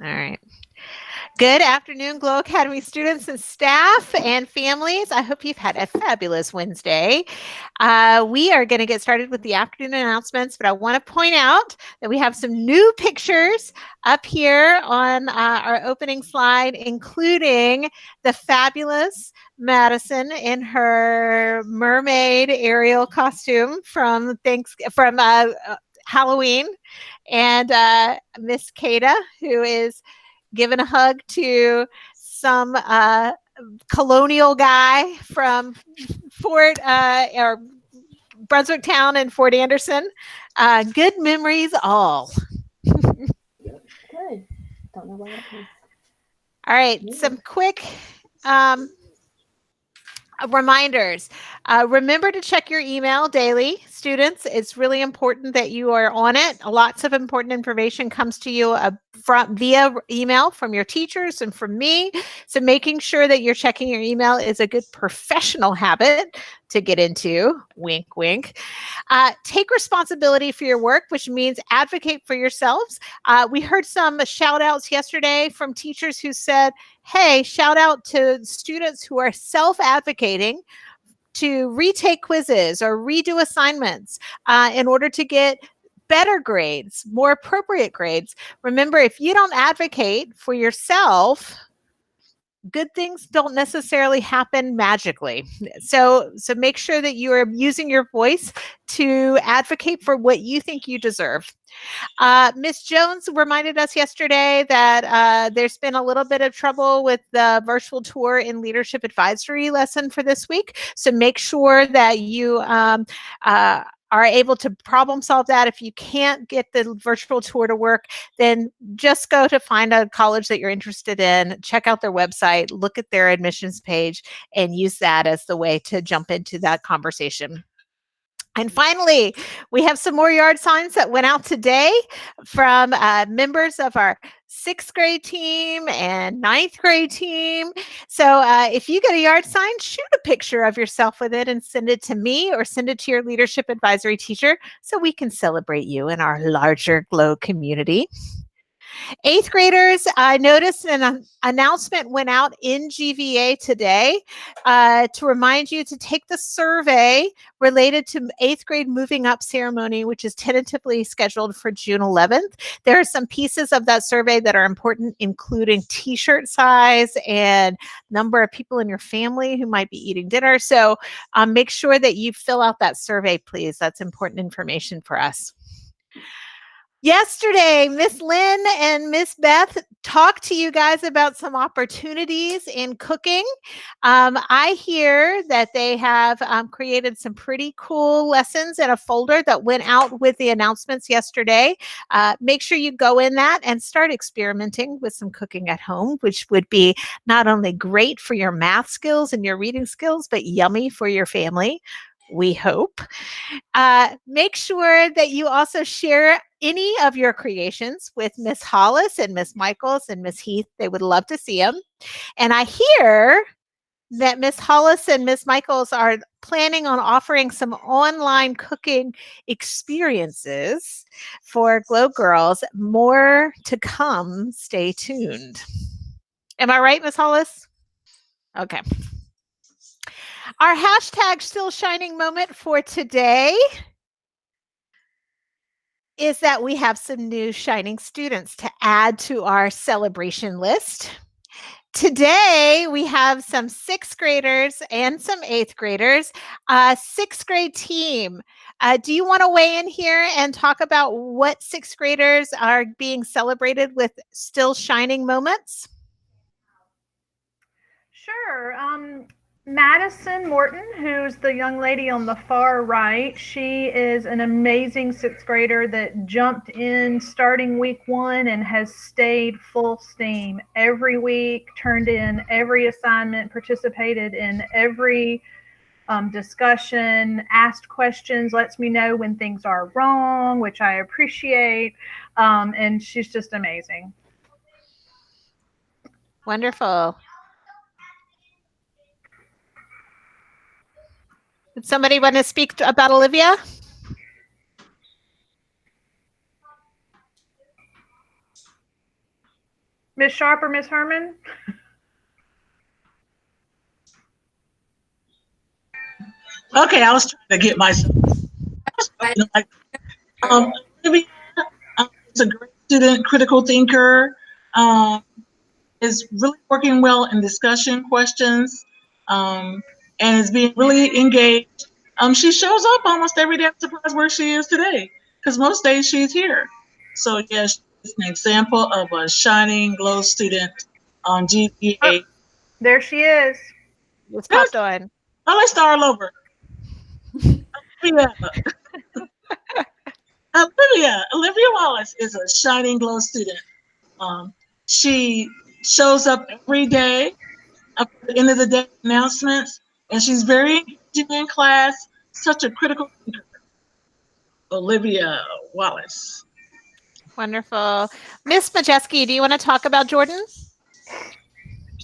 All right. Good afternoon, Glow Academy students and staff and families. I hope you've had a fabulous Wednesday. We are going to get started with the afternoon announcements, but I want to point out that we have some new pictures up here on our opening slide, including the fabulous Madison in her mermaid Ariel costume from Halloween, and Miss Kata, who is giving a hug to some colonial guy from Fort or Brunswick Town and Fort Anderson. Good memories all. Good. Don't know what happened. All right, some quick reminders. Remember to check your email daily, students. It's really important that you are on it. Lots of important information comes to you via email from your teachers and from me. So making sure that you're checking your email is a good professional habit to get into. Wink, wink. Take responsibility for your work, which means advocate for yourselves. We heard some shout outs yesterday from teachers who said, hey, shout out to students who are self-advocating to retake quizzes or redo assignments in order to get better grades, more appropriate grades. Remember, if you don't advocate for yourself, good things don't necessarily happen magically. So make sure that you are using your voice to advocate for what you think you deserve. Ms. Jones reminded us yesterday that there's been a little bit of trouble with the virtual tour and leadership advisory lesson for this week. So make sure that you are able to problem solve that. If you can't get the virtual tour to work, then just go to find a college that you're interested in, check out their website, look at their admissions page, and use that as the way to jump into that conversation. And finally, we have some more yard signs that went out today from members of our 6th grade team and 9th grade team. So if you get a yard sign, shoot a picture of yourself with it and send it to me or send it to your leadership advisory teacher so we can celebrate you in our larger Glow community. 8th graders, I noticed an announcement went out in GVA today to remind you to take the survey related to 8th grade moving up ceremony, which is tentatively scheduled for June 11th. There are some pieces of that survey that are important, including t-shirt size and number of people in your family who might be eating dinner. So make sure that you fill out that survey, please. That's important information for us. Yesterday, Miss Lynn and Miss Beth talked to you guys about some opportunities in cooking. I hear that they have created some pretty cool lessons in a folder that went out with the announcements yesterday. Make sure you go in that and start experimenting with some cooking at home, which would be not only great for your math skills and your reading skills, but yummy for your family. We hope. Make sure that you also share any of your creations with Miss Hollis and Miss Michaels and Miss Heath. They would love to see them. And I hear that Miss Hollis and Miss Michaels are planning on offering some online cooking experiences for Glow Girls. More to come. Stay tuned. Am I right, Miss Hollis? Okay. Our hashtag Still Shining moment for today is that we have some new shining students to add to our celebration list. Today, we have some 6th graders and some 8th graders. 6th grade team, do you want to weigh in here and talk about what 6th graders are being celebrated with Still Shining moments? Sure. Madison Morton, who's the young lady on the far right, she is an amazing 6th grader that jumped in starting week 1 and has stayed full steam every week, turned in every assignment, participated in every discussion, asked questions, lets me know when things are wrong, which I appreciate, and she's just amazing. Wonderful. Would somebody want to speak about Olivia? Miss Sharp or Miss Herman? Okay, I was trying to get myself. Olivia is a great student, critical thinker, is really working well in discussion questions, and is being really engaged. She shows up almost every day. I'm surprised where she is today, because most days she's here. So yes, she's an example of a shining, glow student on GPA. Oh, there she is. It's popped on. Oh, let's start all over. Olivia Wallace is a shining, glow student. She shows up every day at the end of the day announcements, and she's very engaging in class, such a critical thinker. Olivia Wallace. Wonderful. Miss Majeski, do you want to talk about Jordan?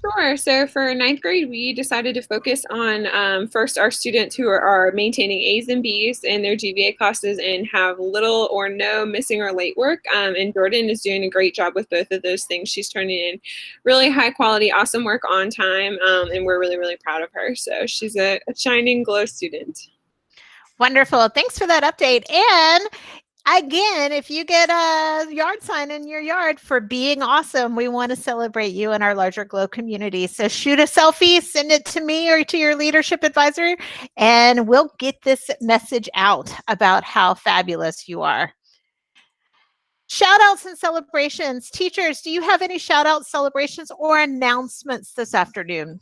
Sure. So for ninth grade, we decided to focus on first our students who are maintaining A's and B's in their GPA classes and have little or no missing or late work. And Jordan is doing a great job with both of those things. She's turning in really high quality, awesome work on time. And we're really, really proud of her. So she's a shining glow student. Wonderful. Thanks for that update. And again, if you get a yard sign in your yard for being awesome, we want to celebrate you in our larger Glow community. So shoot a selfie, send it to me or to your leadership advisor, and we'll get this message out about how fabulous you are. Shout outs and celebrations. Teachers, do you have any shout outs, celebrations, or announcements this afternoon?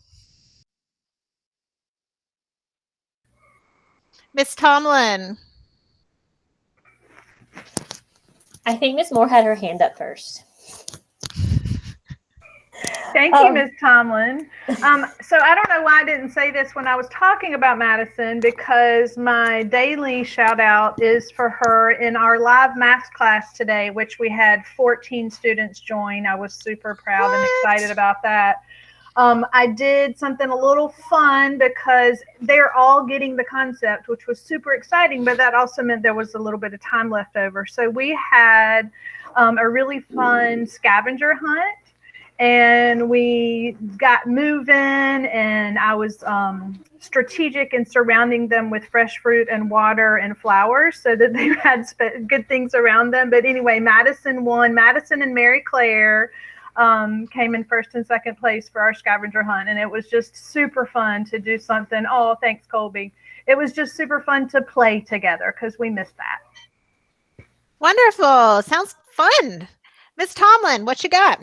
Miss Tomlin. I think Ms. Moore had her hand up first. Thank you, Ms. Tomlin. So I don't know why I didn't say this when I was talking about Madison, because my daily shout out is for her in our live math class today, which we had 14 students join. I was super proud and excited about that. I did something a little fun because they're all getting the concept, which was super exciting, but that also meant there was a little bit of time left over. So we had a really fun scavenger hunt, and we got moving, and I was strategic in surrounding them with fresh fruit and water and flowers so that they had good things around them. But anyway, Madison won. Madison and Mary Claire came in first and second place for our scavenger hunt, and it was just super fun to do something. Oh, thanks, Colby. It was just super fun to play together because we missed that. Wonderful. Sounds fun. Miss Tomlin, what you got?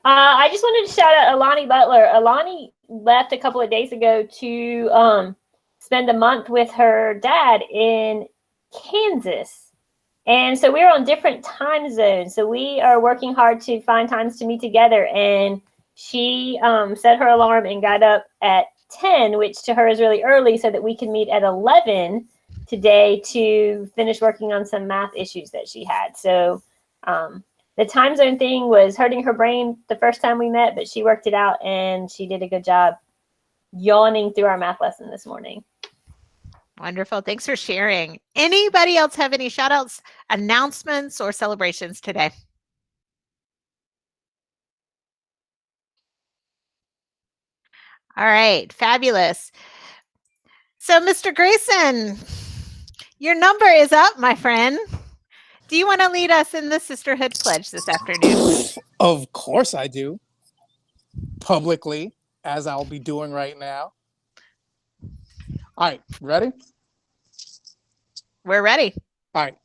I just wanted to shout out Alani Butler. Alani left a couple of days ago to spend a month with her dad in Kansas. And so we're on different time zones. So we are working hard to find times to meet together. And she set her alarm and got up at 10, which to her is really early, so that we can meet at 11 today to finish working on some math issues that she had. So the time zone thing was hurting her brain the first time we met, but she worked it out and she did a good job yawning through our math lesson this morning. Wonderful. Thanks for sharing. Anybody else have any shout outs, announcements, or celebrations today? All right. Fabulous. So, Mr. Grayson, your number is up, my friend. Do you want to lead us in the Sisterhood Pledge this afternoon? Of course I do. Publicly, as I'll be doing right now. All right, ready? We're ready. All right.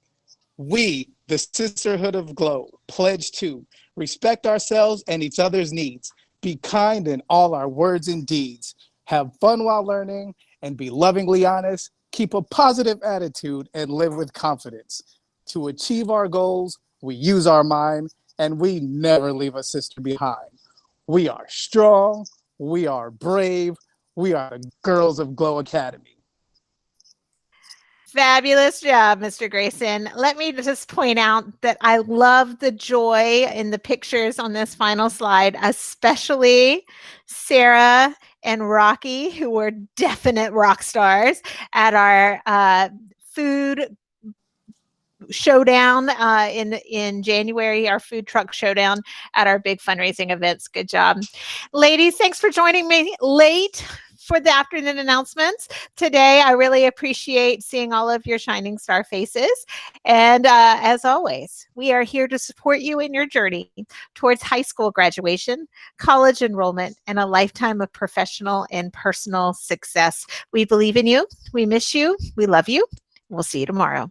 We, the Sisterhood of Glow, pledge to respect ourselves and each other's needs, be kind in all our words and deeds, have fun while learning, and be lovingly honest, keep a positive attitude, and live with confidence. To achieve our goals, we use our mind, and we never leave a sister behind. We are strong, we are brave, we are the girls of Glow Academy. Fabulous job, Mr. Grayson. Let me just point out that I love the joy in the pictures on this final slide, especially Sarah and Rocky, who were definite rock stars at our food showdown in January, our food truck showdown at our big fundraising events. Good job. Ladies, thanks for joining me late for the afternoon announcements today. I really appreciate seeing all of your shining star faces. And as always, we are here to support you in your journey towards high school graduation, college enrollment, and a lifetime of professional and personal success. We believe in you. We miss you. We love you. We'll see you tomorrow.